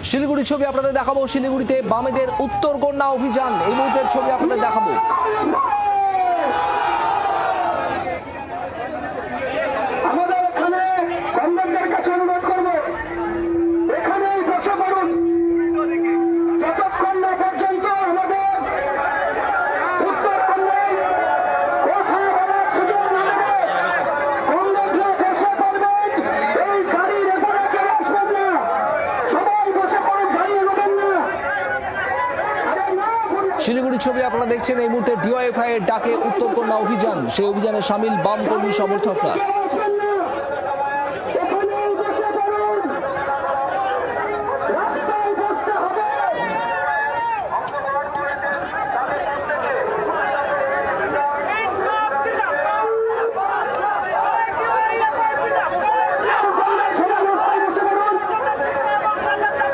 শিলিগুড়ির ছবি আপনাদের দেখাবো। শিলিগুড়িতে বামেদের উত্তর কন্যা অভিযান, এই মুহূর্তের ছবি আপনাদের দেখাবো। আমাদের এখানে কংগ্রেসের কাছে অনুরোধ করবো, এখানেই বসে পড়ুন যতক্ষণ না পর্যন্ত আমাদের উত্তর কন্যায় কথা বলার সুযোগ না দেবে। কংগ্রেসরা বসে পড়বেন, এই গাড়ির এখানে কেউ আসবেন না, সবাই বসে পড়ুন, দাঁড়িয়ে নেবেন না। শিলিগুড়ির ছবি আপনারা দেখছেন। এই মুহূর্তে ডিওএফআই এর ডাকে উত্তর কন্যা অভিযান, সেই অভিযানে সামিল বাম কর্মী সমর্থকরা।